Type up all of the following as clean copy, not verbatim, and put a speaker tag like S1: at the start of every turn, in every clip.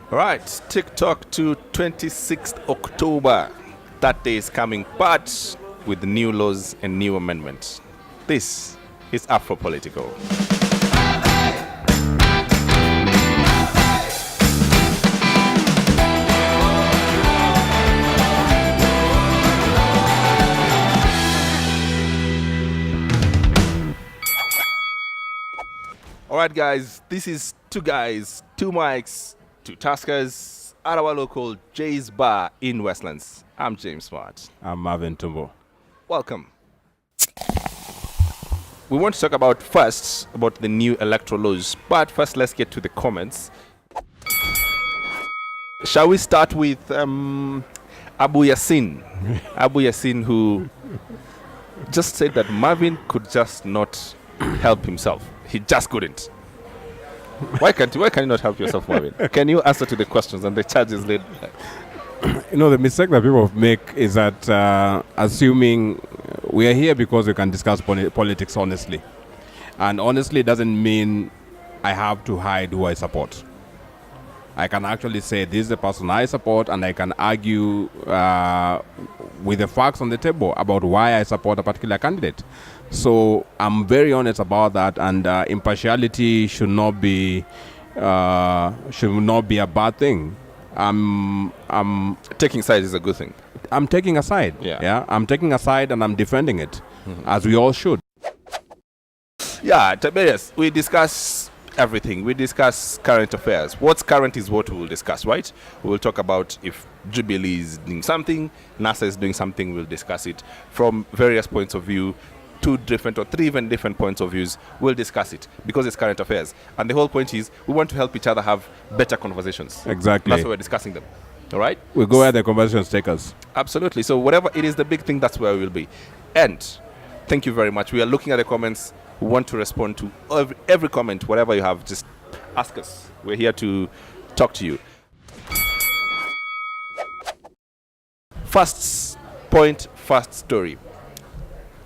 S1: Right, TikTok to 26th October. That day is coming, but with new laws and new amendments. This is Afro Politico. Alright guys, this is two guys, two mics, two taskers at our local Jay's Bar in Westlands. I'm James Smart.
S2: I'm Marvin Tumbo.
S1: Welcome. We want to talk about the new electoral laws, but first let's get to the comments. Shall we start with Abu Yassin? Abu Yassin, who just said that Marvin could just not help himself. He just couldn't. Why can you not help yourself, Marvin? Can you answer to the questions and the charges laid?
S2: You know, the mistake that people make is that assuming we are here because we can discuss politics honestly. And honestly doesn't mean I have to hide who I support. I can actually say this is the person I support, and I can argue with the facts on the table about why I support a particular candidate. So I'm very honest about that, and impartiality should not be a bad thing. I'm
S1: taking sides is a good thing.
S2: I'm taking a side.
S1: Yeah.
S2: I'm taking a side and I'm defending it, as we all should.
S1: Yeah, Tiberius, we discuss everything. We discuss current affairs. What's current is what we will discuss, right? We will talk about if Jubilee is doing something, NASA is doing something. We'll discuss it from various points of view, two different or three even different points of views. We'll discuss it because it's current affairs. And the whole point is we want to help each other have better conversations.
S2: Exactly.
S1: That's why we're discussing them. All right?
S2: We go where the conversations take us.
S1: Absolutely. So whatever it is, the big thing, that's where we will be. And thank you very much. We are looking at the comments. We want to respond to every comment, whatever you have. Just ask us. We're here to talk to you. First point, first story.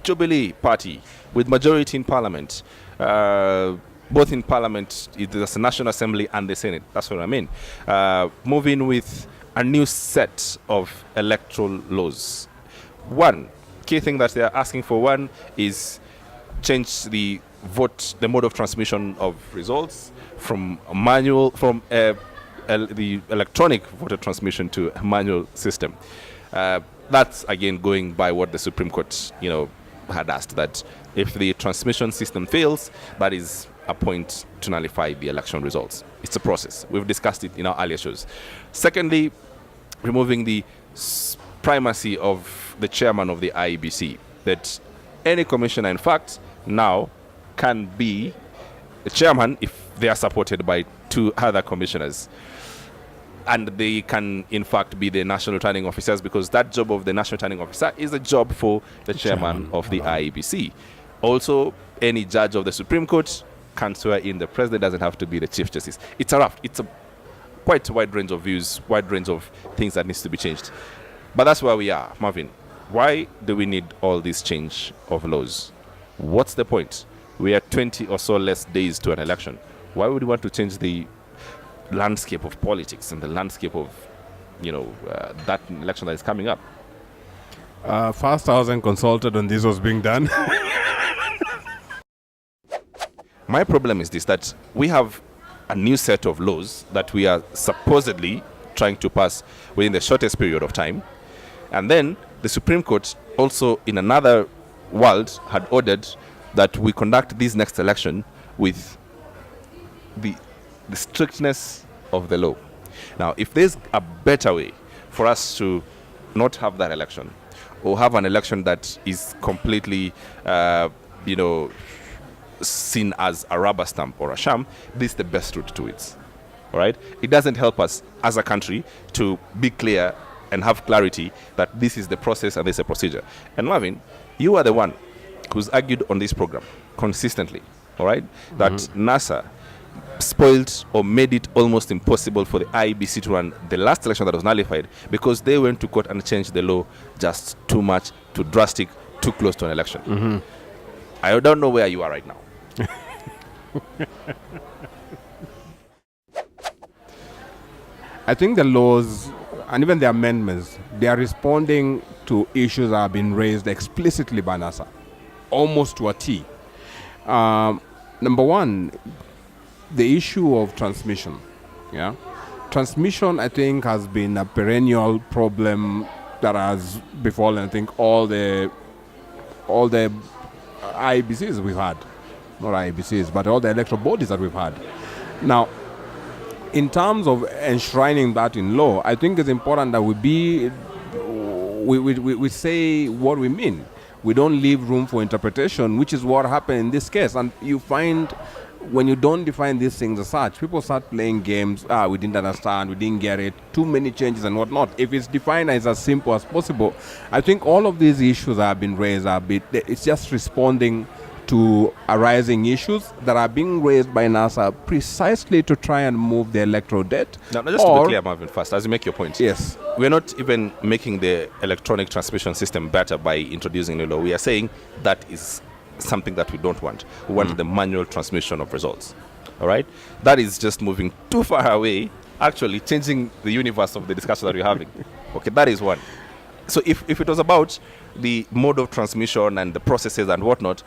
S1: Jubilee Party with majority in Parliament, both in Parliament, there's the National Assembly and the Senate. That's what I mean. Moving with a new set of electoral laws. One key thing that they're asking for is change the mode of transmission of results from the electronic voter transmission to a manual system. That's again going by what the Supreme Court, had asked, that if the transmission system fails, that is a point to nullify the election results. It's a process. We've discussed it in our earlier shows. Secondly, removing the primacy of the chairman of the IEBC, that any commissioner, in fact, now can be the chairman if they are supported by two other commissioners. And they can, in fact, be the national returning officers, because that job of the national returning officer is a job for the chairman of the IEBC. Also, any judge of the Supreme Court can swear in. The president doesn't have to be the Chief Justice. It's a quite a wide range of views, wide range of things that needs to be changed. But that's where we are. Marvin, why do we need all this change of laws? What's the point? We are 20 or so less days to an election. Why would we want to change the landscape of politics and the landscape of, that election that is coming up?
S2: First, I wasn't consulted when this was being done.
S1: My problem is this, that we have a new set of laws that we are supposedly trying to pass within the shortest period of time. And then the Supreme Court also, in another world, had ordered that we conduct this next election with the strictness of the law. Now, if there's a better way for us to not have that election, or have an election that is completely, seen as a rubber stamp or a sham, this is the best route to it. All right? It doesn't help us as a country to be clear and have clarity that this is the process and this is a procedure. And Marvin, you are the one who's argued on this program consistently, all right, that NASA spoiled or made it almost impossible for the IEBC to run the last election that was nullified because they went to court and changed the law just too much, too drastic, too close to an election. I don't know where you are right now.
S2: I think the laws and even the amendments, they are responding to issues that have been raised explicitly by NASA, almost to a T. Number one, the issue of transmission. Yeah, transmission, I think, has been a perennial problem that has befallen, I think, all the IBCs we've had, not IBCs, but all the electoral bodies that we've had. Now, in terms of enshrining that in law, I think it's important that we say what we mean. We don't leave room for interpretation, which is what happened in this case. And you find when you don't define these things as such, people start playing games. We didn't understand, we didn't get it, too many changes and whatnot. If it's defined as simple as possible, I think all of these issues that have been raised it's just responding to arising issues that are being raised by NASA precisely to try and move the electoral debt.
S1: Now, just to be clear, Marvin, first, as you make your point.
S2: Yes.
S1: We're not even making the electronic transmission system better by introducing the law. We are saying that is something that we don't want. We want the manual transmission of results. All right? That is just moving too far away, actually changing the universe of the discussion that we're having. Okay, that is one. So if it was about the mode of transmission and the processes and whatnot,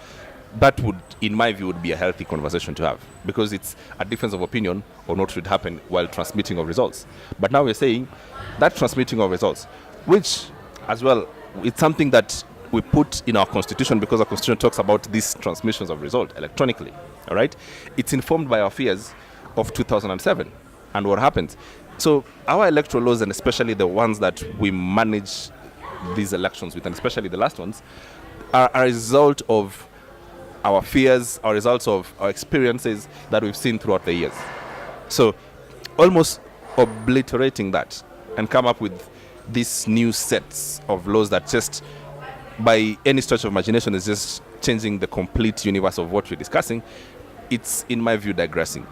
S1: that would, in my view, would be a healthy conversation to have, because it's a difference of opinion on what should happen while transmitting of results. But now we're saying that transmitting of results, which as well, it's something that we put in our constitution because our constitution talks about these transmissions of result electronically. All right, it's informed by our fears of 2007 and what happens. So our electoral laws, and especially the ones that we manage these elections with, and especially the last ones, are a result of our fears, our results of our experiences that we've seen throughout the years. So almost obliterating that and come up with these new sets of laws that just, by any stretch of imagination, is just changing the complete universe of what we're discussing, it's, in my view, digressing.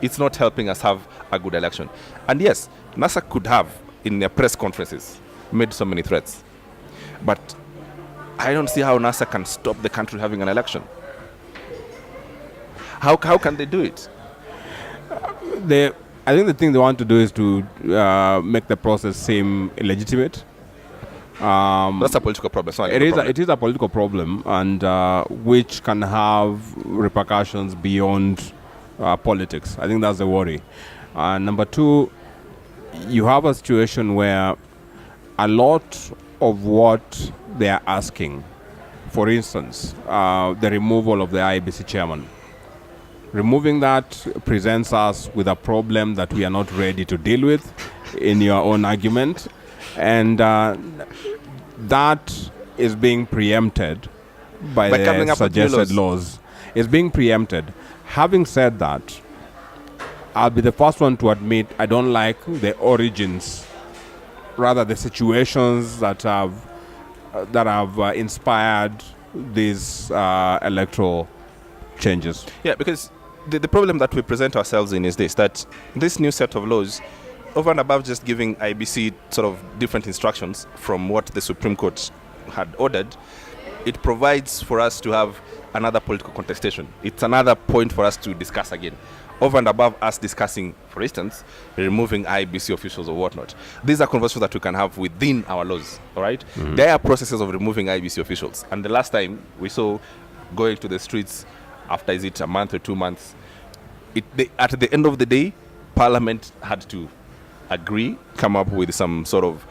S1: It's not helping us have a good election. And yes, NASA could have, in their press conferences, made so many threats. But I don't see how NASA can stop the country having an election. How can they do it?
S2: I think the thing they want to do is to make the process seem illegitimate.
S1: That's a political problem.
S2: It is a political problem, and which can have repercussions beyond politics. I think that's the worry. Number two, you have a situation where a lot of what they are asking, for instance, the removal of the IBC chairman, removing that presents us with a problem that we are not ready to deal with, in your own argument. And that is being preempted by the suggested laws. It's being preempted. Having said that, I'll be the first one to admit I don't like the origins, rather the situations that have inspired these electoral changes.
S1: Yeah, because the problem that we present ourselves in is this, that this new set of laws, over and above just giving IBC sort of different instructions from what the Supreme Court had ordered, it provides for us to have another political contestation. It's another point for us to discuss again. Over and above us discussing, for instance, removing IBC officials or whatnot. These are conversations that we can have within our laws, all right? Mm-hmm. There are processes of removing IBC officials. And the last time we saw going to the streets after, is it a month or 2 months, at the end of the day, Parliament had to agree, come up with some sort of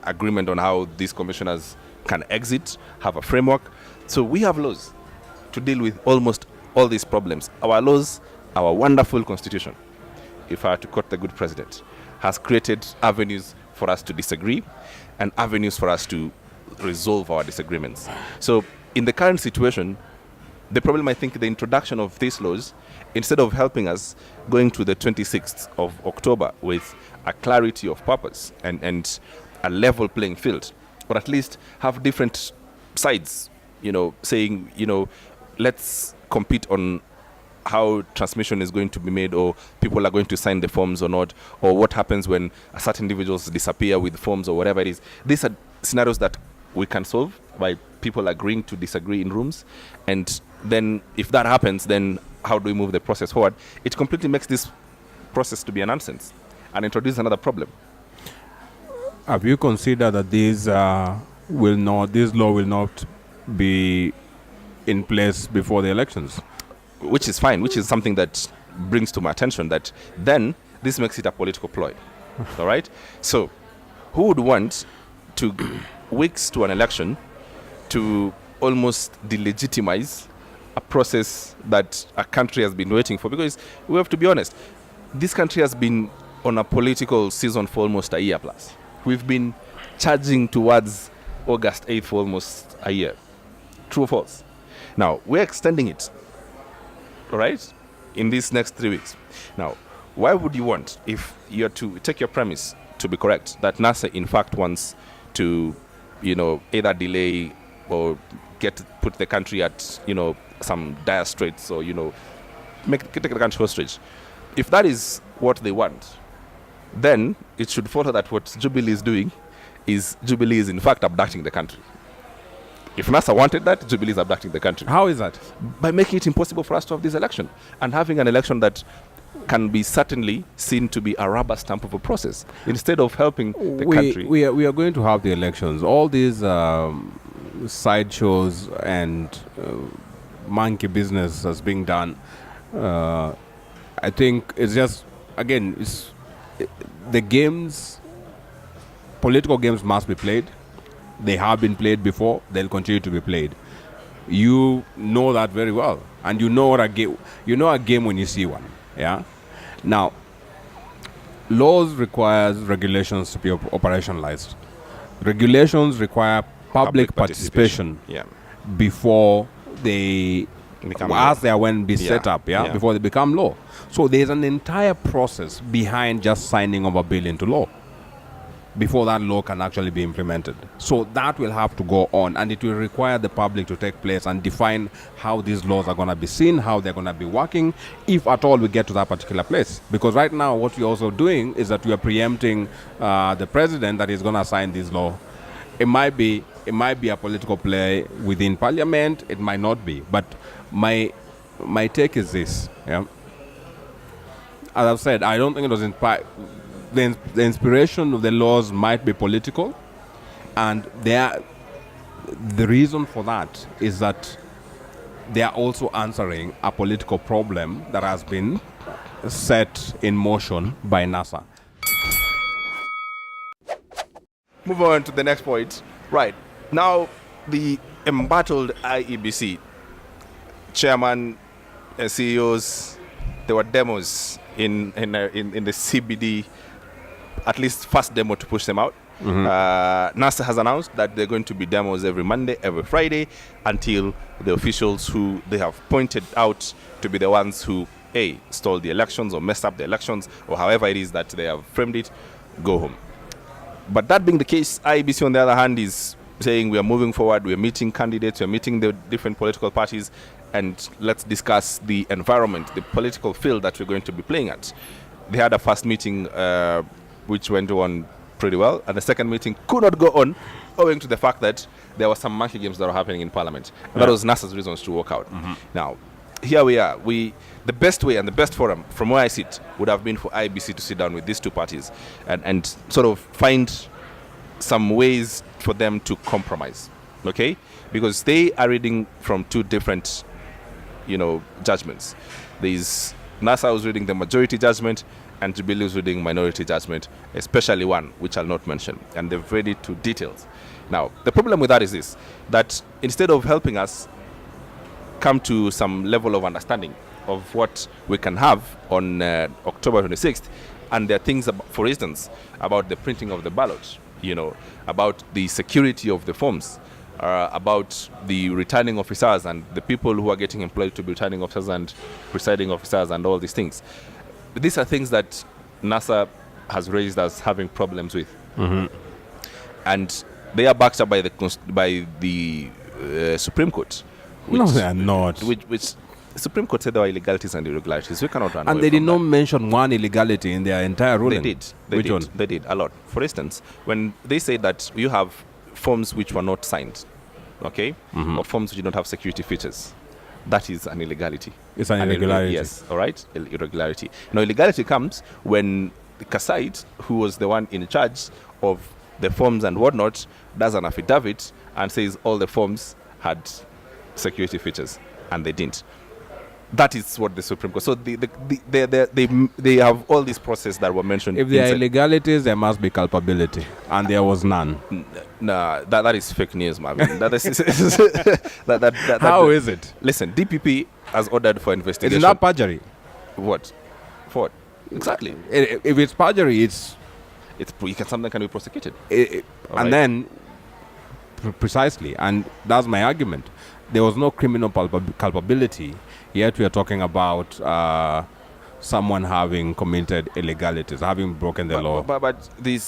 S1: agreement on how these commissioners can exit, have a framework. So we have laws to deal with almost all these problems. Our laws, our wonderful constitution, if I were to quote the good president, has created avenues for us to disagree and avenues for us to resolve our disagreements. So in the current situation, the problem, I think, the introduction of these laws, instead of helping us going to the 26th of October with a clarity of purpose and a level playing field, or at least have different sides, saying, let's compete on how transmission is going to be made, or people are going to sign the forms or not, or what happens when certain individuals disappear with forms or whatever it is. These are scenarios that we can solve by people agreeing to disagree in rooms. And then if that happens, then how do we move the process forward? It completely makes this process to be a nonsense. and introduce another problem.
S2: Have you considered that this law will not be in place before the elections?
S1: Which is fine, which is something that brings to my attention that then this makes it a political ploy. All right? So who would want to weeks to an election to almost delegitimize a process that a country has been waiting for? Because we have to be honest, this country has been on a political season for almost a year plus. We've been charging towards August 8th for almost a year. True or false? Now, we're extending it, all right, in these next 3 weeks. Now, why would you want, if you're to take your premise to be correct, that NASA in fact wants to, either delay or put the country at, some dire straits, or, take the country hostage. If that is what they want, then it should follow that what Jubilee is doing is Jubilee is in fact abducting the country. If NASA wanted that, Jubilee is abducting the country.
S2: How is that?
S1: By making it impossible for us to have this election, and having an election that can be certainly seen to be a rubber stamp of a process, instead of helping the country.
S2: We are going to have the elections. All these sideshows and monkey business that's being done, I think it's just, again, the games, political games must be played. They have been played before. They'll continue to be played. You know that very well, and you know what a game. You know a game when you see one. Yeah. Now, laws requires regulations to be operationalized. Regulations require public participation.
S1: Yeah.
S2: Before they set up.
S1: Yeah.
S2: Before they become law. So there's an entire process behind just signing of a bill into law before that law can actually be implemented. So that will have to go on, and it will require the public to take place and define how these laws are going to be seen, how they're going to be working, if at all we get to that particular place. Because right now what we're also doing is that we are preempting the president that is going to sign this law. It might be a political play within parliament, it might not be. But my take is this, yeah. As I've said, I don't think it was the inspiration of the laws might be political, and the reason for that is that they are also answering a political problem that has been set in motion by NASA.
S1: Move on to the next point. Right. Now, the embattled IEBC chairman and CEOs, there were demos in the CBD, at least first demo to push them out. NASA has announced that they're going to be demos every Monday, every Friday, until the officials who they have pointed out to be the ones who, stole the elections or messed up the elections, or however it is that they have framed it, go home. But that being the case, IEBC on the other hand is saying we are moving forward, we are meeting candidates, we are meeting the different political parties, and let's discuss the environment, the political field that we're going to be playing at. They had a first meeting which went on pretty well, and the second meeting could not go on owing to the fact that there were some monkey games that were happening in Parliament. And that was NASA's reasons to walk out. Now, here we are. The best way and the best forum, from where I sit, would have been for IBC to sit down with these two parties and sort of find some ways for them to compromise, okay? Because they are reading from two different, judgments. There's NASA was reading the majority judgment, and Jubilee was reading minority judgment, especially one, which I'll not mention, and they've read it to details. Now, the problem with that is this, that instead of helping us come to some level of understanding of what we can have on October 26th, and there are things, for instance, about the printing of the ballot, about the security of the forms, about the returning officers and the people who are getting employed to be returning officers and presiding officers and all these things. These are things that NASA has raised as having problems with. And they are backed up by the Supreme Court.
S2: No, they are not.
S1: Which Supreme Court said there were illegalities and irregularities. We cannot run away
S2: And they
S1: from
S2: did not
S1: that.
S2: mention one illegality in their entire ruling.
S1: They did.
S2: Which one?
S1: They did a lot. For instance, when they say that you have forms which were not signed, okay, or forms which do not have security features, that is an illegality.
S2: It's an irregularity.
S1: Yes, all right, irregularity. Now, illegality comes when Kasait, who was the one in charge of the forms and whatnot, does an affidavit and says all the forms had security features, and they didn't. That is what the Supreme Court. So they have all these processes that were mentioned.
S2: If there are illegalities, there must be culpability, and there was none.
S1: Nah, that is fake news, Marvin.
S2: How is it?
S1: Listen, DPP has ordered for investigation.
S2: It's not perjury.
S1: What? For what? Exactly.
S2: If it's perjury,
S1: something can be prosecuted.
S2: And then, precisely, and that's my argument. There was no criminal culpability, yet we are talking about someone having committed illegalities, having broken the law.
S1: But the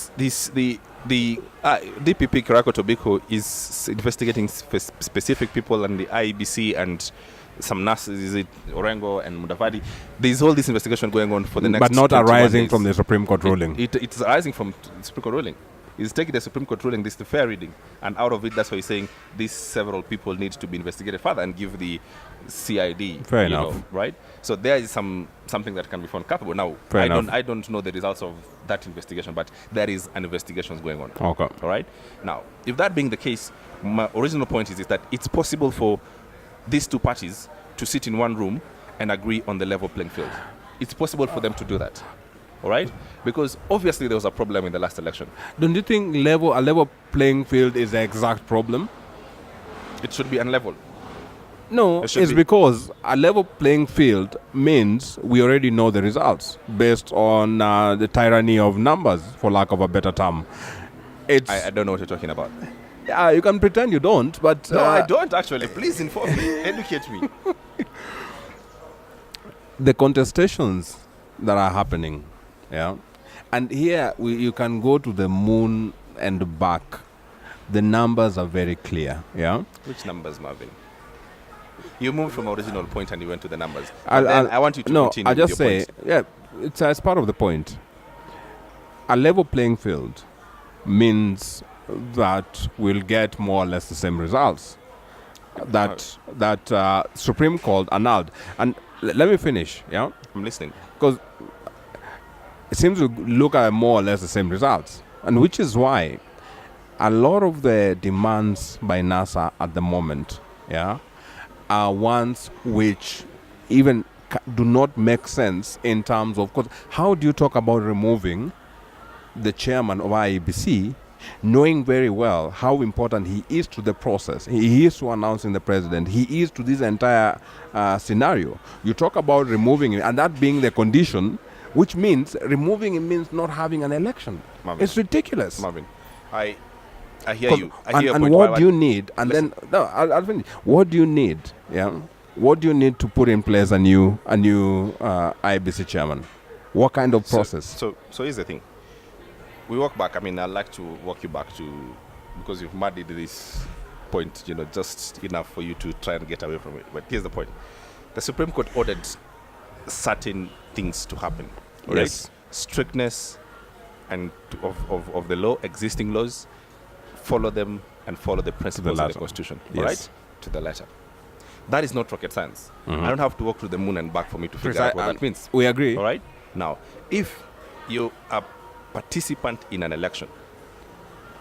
S1: DPP Kirako Tobiko is investigating specific people, and the IEBC and some nurses, is it Orengo and Mudavadi? There's all this investigation going on for the next.
S2: But not arising from the Supreme Court ruling.
S1: It's arising from the Supreme Court ruling. He's taking the Supreme Court ruling, this is the fair reading, and out of it, that's why he's saying these several people need to be investigated further and give the CID.
S2: Fair enough,
S1: right? So there is something that can be found culpable. Now, I don't know the results of that investigation, but there is an investigation going on.
S2: Okay.
S1: All right. Now, if that being the case, my original point is that it's possible for these two parties to sit in one room and agree on the level playing field. It's possible for them to do that. All right? Because obviously there was a problem in the last election.
S2: Don't you think a level playing field is the exact problem?
S1: It should be unlevel.
S2: No, it's because a level playing field means we already know the results based on the tyranny of numbers, for lack of a better term.
S1: I don't know what you're talking about.
S2: Yeah, you can pretend you don't, but...
S1: No, I don't actually. Please inform me. Educate me.
S2: The contestations that are happening, yeah, and here you can go to the moon and back. The numbers are very clear, yeah.
S1: Which numbers, Marvin? You moved from original point and you went to the numbers. I want you to continue.
S2: I'll just
S1: with your
S2: say,
S1: point.
S2: yeah, it's as part of the point. A level playing field means that we'll get more or less the same results that Supreme Court annulled. And let me finish, yeah?
S1: I'm listening.
S2: Because it seems to look at more or less the same results. And which is why a lot of the demands by NASA at the moment, yeah, are ones which even do not make sense in terms of, because how do you talk about removing the chairman of IEBC, knowing very well how important he is to the process, he is to announcing the president, he is to this entire scenario. You talk about removing him, and that being the condition, which means removing him means not having an election. Marvin, it's ridiculous.
S1: Marvin, I hear you. I hear
S2: and what do you need? And
S1: listen.
S2: Then no, I'll finish. What do you need? Yeah, what do you need to put in place a new IBC chairman? What kind of process?
S1: So here's the thing. We walk back. I mean, I'd like to walk you back to, because you've muddied this point, just enough for you to try and get away from it. But here's the point. The Supreme Court ordered certain things to happen.
S2: Yes.
S1: Right? Strictness and of the law, existing laws, follow them and follow the principles of the Constitution.
S2: Yes.
S1: All right? To the letter. That is not rocket science.
S2: Mm-hmm.
S1: I don't have to walk to the moon and back for me to figure out what that means.
S2: We agree.
S1: All right? Now, if you are participant in an election,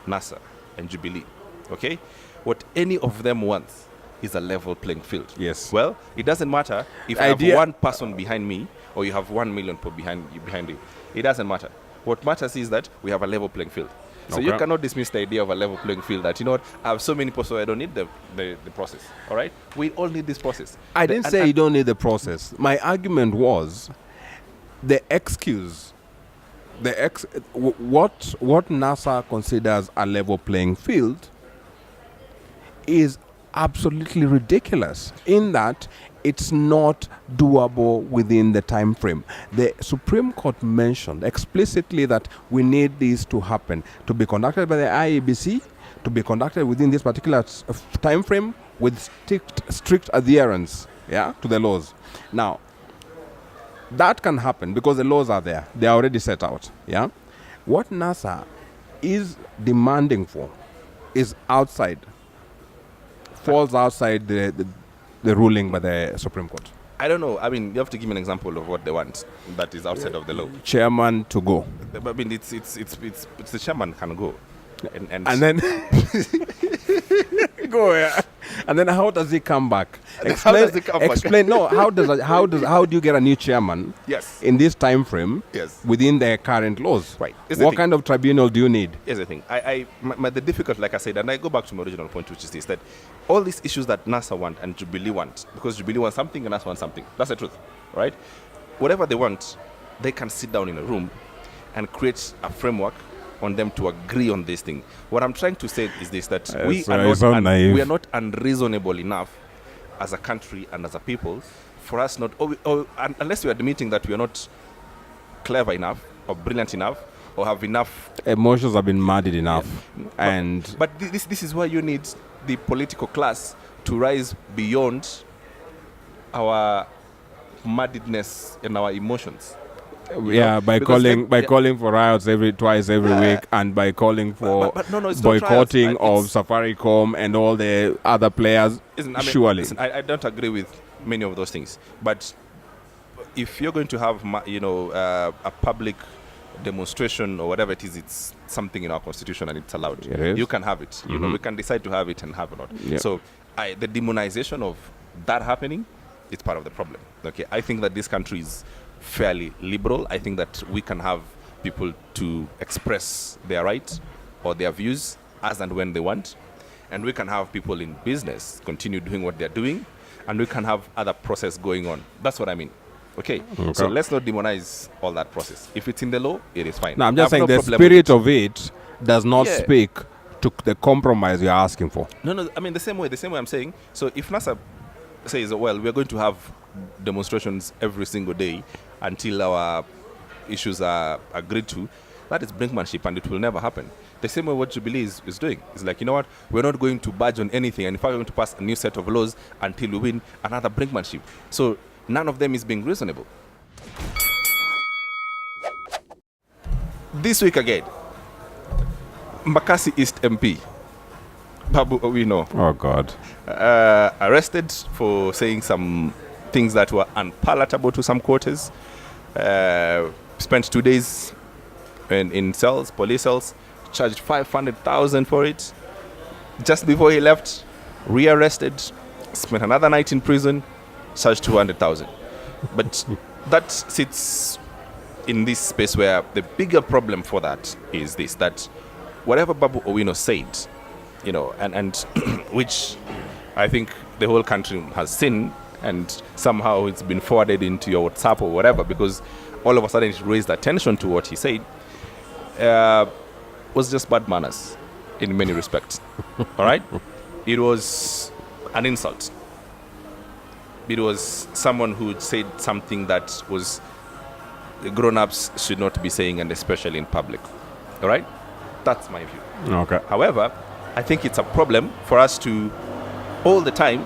S1: NASA and Jubilee, okay, what any of them wants is a level playing field.
S2: Yes.
S1: Well, it doesn't matter if I have one person behind me or you have 1 million people behind you. It doesn't matter. What matters is that we have a level playing field. So you cannot dismiss the idea of a level playing field that, what, I have so many people, so I don't need the process. All right? We all need this process.
S2: I didn't say you don't need the process. My argument was the excuse. What NASA considers a level playing field is absolutely ridiculous in that it's not doable within the time frame. The Supreme Court mentioned explicitly that we need this to happen, to be conducted by the IEBC, to be conducted within this particular time frame with strict adherence, to the laws. Now, that can happen because the laws are there. They are already set out, What NASA is demanding for is falls outside the ruling by the Supreme Court.
S1: I don't know. I mean, you have to give me an example of what they want that is outside of the law.
S2: Chairman to go.
S1: I mean, it's the chairman can go, and
S2: then go. Yeah. And then how does he come back?
S1: How does he come back?
S2: Explain. No, how do you get a new chairman?
S1: Yes.
S2: In this time frame.
S1: Yes.
S2: Within the current laws.
S1: Right.
S2: What kind of tribunal do you need?
S1: Here's the thing. The difficult, like I said, and I go back to my original point, which is this: that all these issues that NASA want and Jubilee want, because Jubilee wants something and NASA wants something. That's the truth, right? Whatever they want, they can sit down in a room and create a framework on them to agree on this thing. What I'm trying to say is this: that we are not unreasonable enough as a country and as a people for us not, unless we are admitting that we are not clever enough or brilliant enough or have enough
S2: emotions have been muddied enough. Yeah.
S1: But this is why you need the political class to rise beyond our muddedness and our emotions.
S2: By calling for riots twice every week, and by calling for boycotting of Safaricom and all the other players. Surely,
S1: I don't agree with many of those things. But if you're going to have, a public demonstration or whatever it is, it's something in our constitution and it's allowed. You can have it. You know, we can decide to have it and have it not.
S2: Yeah.
S1: So the demonization of that happening is part of the problem. Okay, I think that this country is fairly liberal. I think that we can have people to express their rights or their views as and when they want, and we can have people in business continue doing what they're doing, and we can have other process going on. That's what I mean. Okay. So let's not demonize all that process. If it's in the law, it is fine.
S2: No, I'm just saying the spirit of it does not speak to the compromise you're asking for.
S1: No, I mean the same way I'm saying. So if NASA says, well, we're going to have demonstrations every single day until our issues are agreed to, that is brinkmanship and it will never happen. The same way what Jubilee is doing. It's like, you know what, we're not going to budge on anything, and in fact we're going to pass a new set of laws until we win. Another brinkmanship. So none of them is being reasonable. This week again, Mbakasi East MP Babu Owino,
S2: oh God,
S1: arrested for saying some things that were unpalatable to some quarters. Spent 2 days in cells, police cells, charged 500,000 for it. Just before he left, rearrested, spent another night in prison, charged 200,000. But that sits in this space where the bigger problem for that is this: that whatever Babu Owino said, and which I think the whole country has seen, and somehow it's been forwarded into your WhatsApp or whatever, because all of a sudden it raised attention to what he said, was just bad manners in many respects. All right? It was an insult. It was someone who said something that was grown-ups should not be saying, and especially in public. All right? That's my view.
S2: Okay.
S1: However, I think it's a problem for us to, all the time,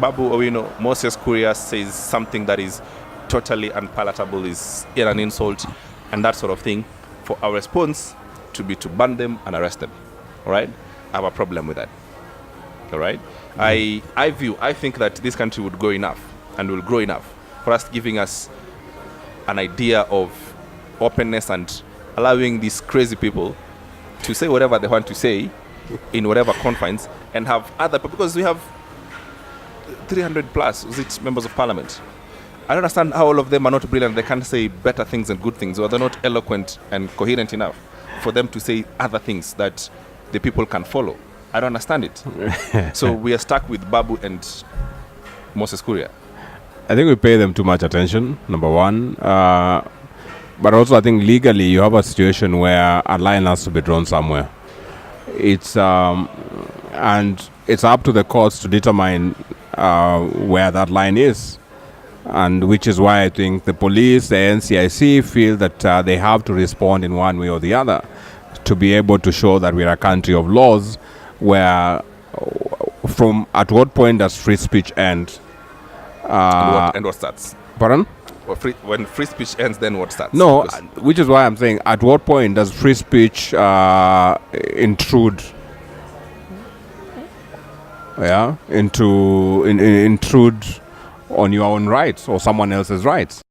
S1: Babu Owino, Moses Kuria says something that is totally unpalatable, is an insult, and that sort of thing, for our response to be to ban them and arrest them. All right? I have a problem with that. All right? I think that this country would grow enough and will grow enough for us giving us an idea of openness and allowing these crazy people to say whatever they want to say in whatever confines, and have other, because we have 300 plus members of parliament. I don't understand how all of them are not brilliant. They can't say better things and good things, or they're not eloquent and coherent enough for them to say other things that the people can follow. I don't understand it. So we are stuck with Babu and Moses Kuria.
S2: I think we pay them too much attention, number one. But also I think legally you have a situation where a line has to be drawn somewhere. It's and it's up to the courts to determine where that line is. And which is why I think the police, the NCIC feel that they have to respond in one way or the other to be able to show that we're a country of laws, where from at what point does free speech end?
S1: And what starts?
S2: Pardon?
S1: When free speech ends, then what starts?
S2: No, which is why I'm saying, at what point does free speech intrude? Yeah, intrude on your own rights or someone else's rights.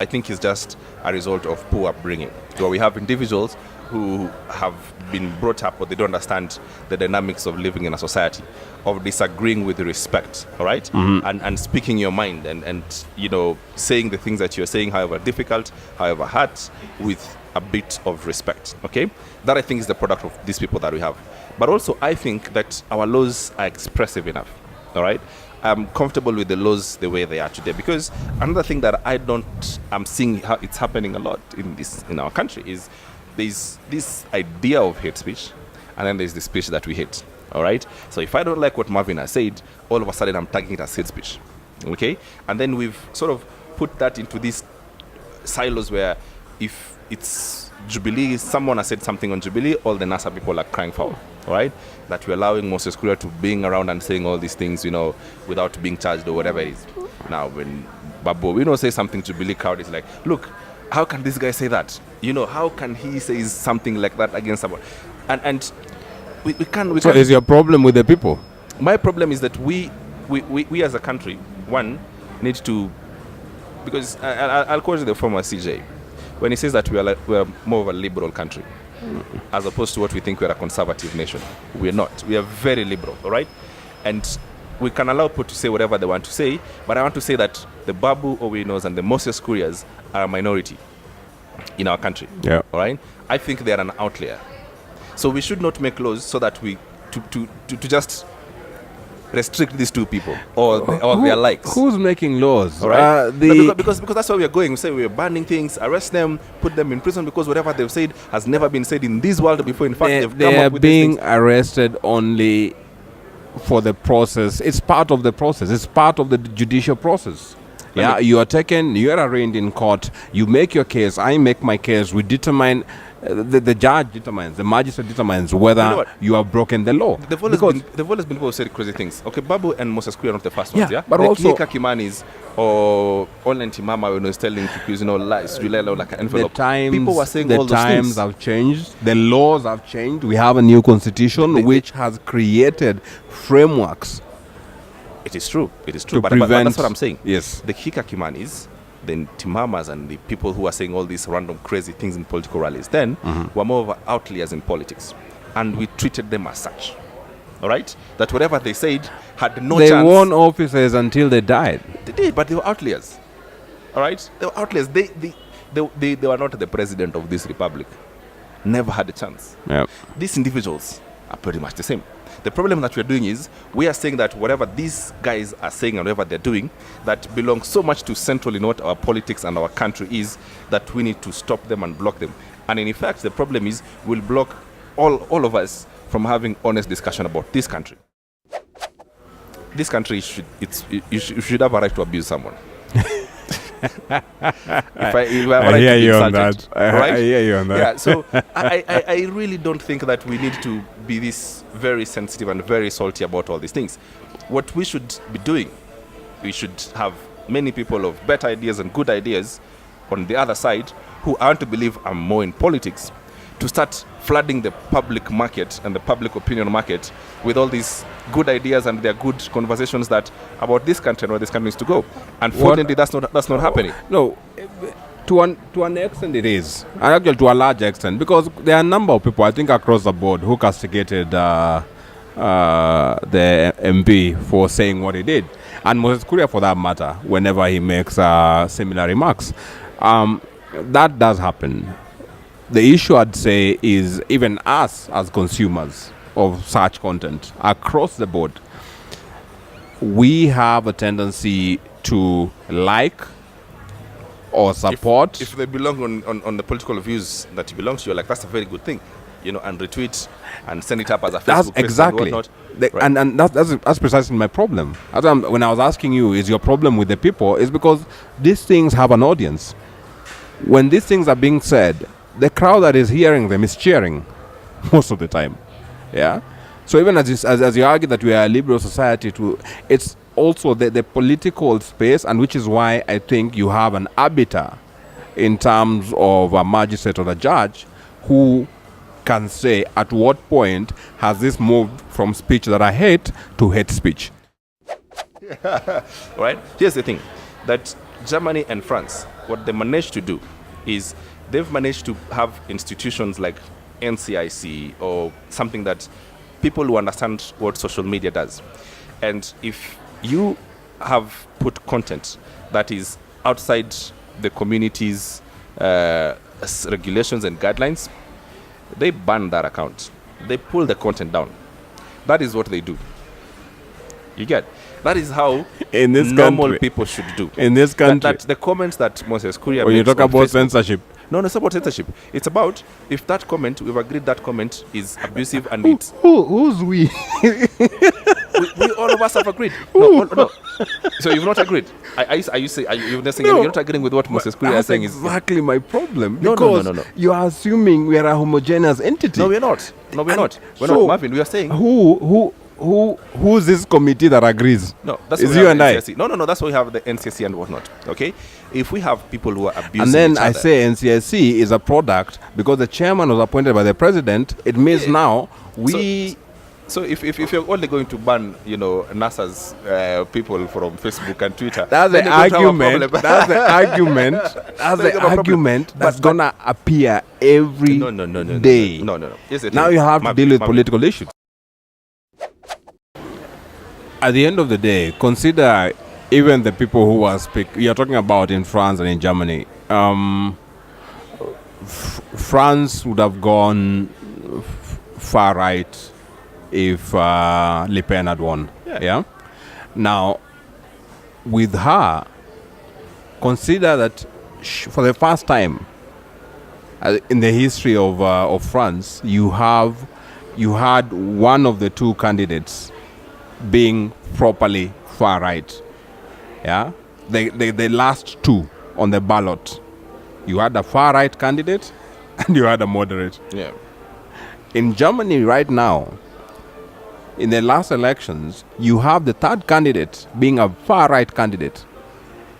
S1: I think it's just a result of poor upbringing. So we have individuals who have been brought up, but they don't understand the dynamics of living in a society, of disagreeing with respect, all right? And speaking your mind and saying the things that you're saying, however difficult, however hard, with a bit of respect, okay? That I think is the product of these people that we have. But also I think that our laws are expressive enough, all right? I'm comfortable with the laws the way they are today, because another thing that I'm seeing how it's happening a lot in our country is there's this idea of hate speech, and then there's the speech that we hate, all right? So if I don't like what Marvin has said, all of a sudden I'm tagging it as hate speech, okay? And then we've sort of put that into these silos where if it's Jubilee, someone has said something on Jubilee, all the NASA people are crying foul, all right? That we're allowing Moses Kuria to being around and saying all these things, without being charged or whatever it is. Now, when Babu Owino says something to Jubilee crowd, it's like, look, how can this guy say that? How can he say something like that against someone? And we can't.
S2: So is your problem with the people?
S1: My problem is that we as a country, one, need to, because I'll quote the former CJ, when he says that we're more of a liberal country, as opposed to what we think we're a conservative nation. We're not. We are very liberal, all right? And we can allow people to say whatever they want to say, but I want to say that the Babu Owinos and the Moses Kurias are a minority in our country,
S2: yeah.
S1: All right? I think they are an outlier. So we should not make laws so that we to just restrict these two people or their likes.
S2: Who's making laws?
S1: All right? Because that's where we are going. We say we're banning things, arrest them, put them in prison, because whatever they've said has never been said in this world before. In fact, they've come up with
S2: being arrested only for the process. It's part of the process. It's part of the judicial process. Yeah, you are arraigned in court. You make your case. I make my case. We determine. The judge determines, the magistrate determines whether you have broken the law.
S1: They've always been people who said crazy things. Okay, Babu and Moses Kuria are not the first ones, yeah?
S2: But
S1: the
S2: also
S1: Kika Kimanis or Olenti Mama when he was telling people, lies, like an envelope. People were saying all those things.
S2: The times have changed. The laws have changed. We have a new constitution which has created frameworks.
S1: It is true. But that's what I'm saying.
S2: Yes.
S1: The Kika Kimanis, the Timamas and the people who are saying all these random crazy things in political rallies then were more of outliers in politics, and we treated them as such, all right? That whatever they said had no chance. They
S2: won offices until they died.
S1: They did, but they were outliers, all right? They were outliers. They were not the president of this republic. Never had a chance.
S2: Yep.
S1: These individuals are pretty much the same. The problem that we're doing is we are saying that whatever these guys are saying and whatever they're doing that belongs so much to central in what our politics and our country is, that we need to stop them and block them. And in fact, the problem is we'll block all of us from having honest discussion about this country. This country you should have a right to abuse someone. I hear you on that.
S2: I hear you on that.
S1: Yeah, so I really don't think that we need to be this very sensitive and very salty about all these things. What we should be doing, we should have many people of better ideas and good ideas on the other side who I want to believe are more in politics, to start flooding the public market and the public opinion market with all these good ideas and their good conversations that about this country and where this country needs to go. Unfortunately, that's not happening.
S2: No, to an extent it is, and actually to a large extent, because there are a number of people, I think, across the board who castigated the MP for saying what he did, and Moses Kuria for that matter, whenever he makes similar remarks. That does happen. The issue, I'd say, is even us as consumers of such content across the board, we have a tendency to like or support.
S1: If they belong on the political views that you belong to, you're like, that's a very good thing, and retweet and send it up as a Facebook.
S2: That's exactly.
S1: And
S2: whatnot. And that's precisely my problem. When I was asking you, is your problem with the people, is because these things have an audience. When these things are being said, the crowd that is hearing them is cheering most of the time. Yeah. So even as you argue that we are a liberal society, it's also the political space, and which is why I think you have an arbiter in terms of a magistrate or a judge who can say at what point has this moved from speech that I hate to hate speech.
S1: All right? Here's the thing, that Germany and France, what they managed to do is they've managed to have institutions like NCIC or something that people who understand what social media does. And if you have put content that is outside the community's regulations and guidelines, they ban that account. They pull the content down. That is what they do. You get? That is how
S2: in this
S1: normal
S2: country,
S1: people should do.
S2: In this country.
S1: That the comments that Moses Kuria
S2: when you talk about censorship.
S1: No, it's about censorship. It's about if that comment, we've agreed that comment is abusive and it's...
S2: Who's we?
S1: we all of us have agreed. No. So you've not agreed? Are you not saying you're not agreeing with what Moses Kuria is saying?
S2: Exactly my problem.
S1: No.
S2: You are assuming we are a homogeneous entity.
S1: No, we're not. We're not, Marvin. We are saying
S2: who's this committee that agrees?
S1: No, that's
S2: is you and
S1: NCSC. No. That's why we have the NCSC and whatnot. Okay, if we have people who are abusing
S2: and then
S1: each other,
S2: I say NCSC is a product because the chairman was appointed by the president. It means now we.
S1: So if you're only going to ban, NASA's people from Facebook and Twitter,
S2: that's the argument. That's the argument. That's the argument that's gonna appear every day.
S1: No.
S2: Now you have to deal with political issues. At the end of the day, consider even the people who are you're talking about in France and in Germany. France would have gone far right if Le Pen had won. Yeah. Now, with her, consider that for the first time in the history of France, you had one of the two candidates being properly far right. Yeah. The last two on the ballot, you had a far right candidate and you had a moderate.
S1: Yeah.
S2: In Germany right now, in the last elections, you have the third candidate being a far-right candidate.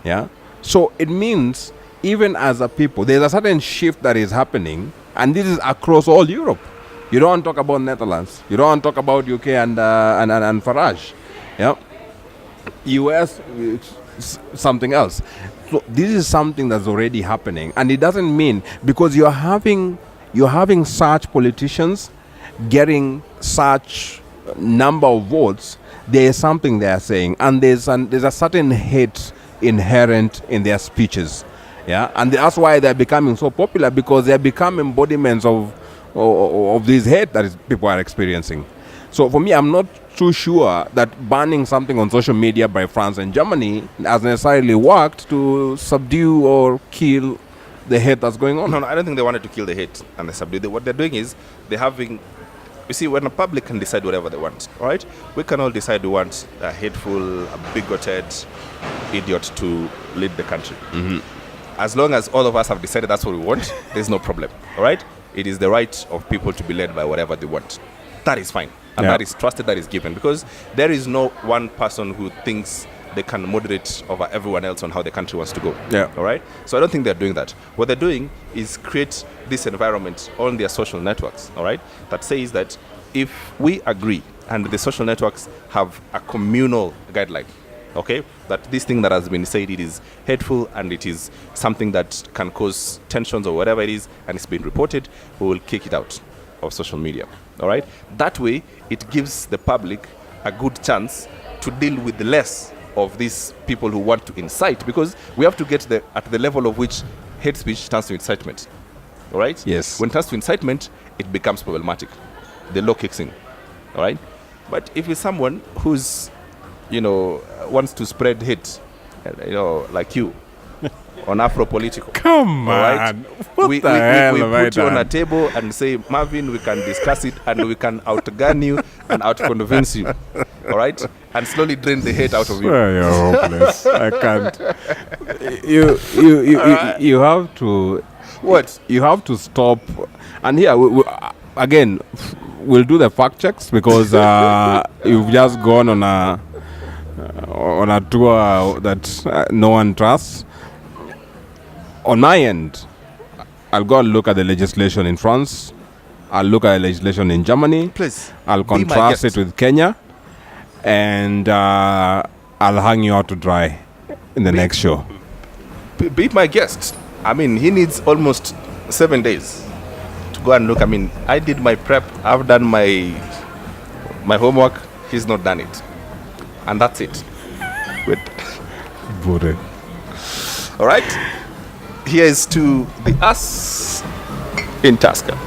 S2: Yeah? So it means, even as a people, there's a certain shift that is happening, and this is across all Europe. You don't want to talk about Netherlands. You don't want to talk about UK and Farage. Yeah? US, it's something else. So this is something that's already happening, and it doesn't mean because you're having such politicians getting such number of votes, there is something they are saying, and there's a certain hate inherent in their speeches. Yeah, and that's why they're becoming so popular, because they become embodiments of this hate that people are experiencing. So for me, I'm not too sure that banning something on social media by France and Germany has necessarily worked to subdue or kill the hate that's going on.
S1: No, I don't think they wanted to kill the hate and the subdue. What they're doing is they're having... You see, when the public can decide whatever they want, all right? We can all decide we want a hateful, a bigoted idiot to lead the country.
S2: Mm-hmm.
S1: As long as all of us have decided that's what we want, there's no problem, all right? It is the right of people to be led by whatever they want. That is fine. And that is trusted, that is given. Because there is no one person who thinks they can moderate over everyone else on how the country wants to go.
S2: Yeah.
S1: All right? So I don't think they're doing that. What they're doing is create this environment on their social networks, all right, that says that if we agree and the social networks have a communal guideline, okay, that this thing that has been said, it is hateful and it is something that can cause tensions or whatever it is, and it's been reported, we will kick it out of social media, all right? That way, it gives the public a good chance to deal with less of these people who want to incite, because we have to get at the level of which hate speech turns to incitement. All right?
S2: Yes.
S1: When it turns to incitement, it becomes problematic. The law kicks in. All right? But if it's someone who's, wants to spread hate, like you, on Afro Politico.
S2: Come on. Right? What
S1: we put you on a table and say, Marvin, we can discuss it and we can outgun you and outconvince you. All right? And slowly drain the hate out of you.
S2: You're hopeless. I can't. You have to...
S1: What?
S2: You have to stop. And here, again, we'll do the fact checks, because you've just gone on a tour that no one trusts. On my end, I'll go and look at the legislation in France. I'll look at the legislation in Germany.
S1: Please.
S2: I'll contrast it with Kenya. And I'll hang you out to dry in the next show.
S1: Be my guest. I mean, he needs almost 7 days to go and look. I mean, I did my prep. I've done my homework. He's not done it. And that's it. Wait.
S2: Bure.
S1: All right. Here is to the us in Tusker.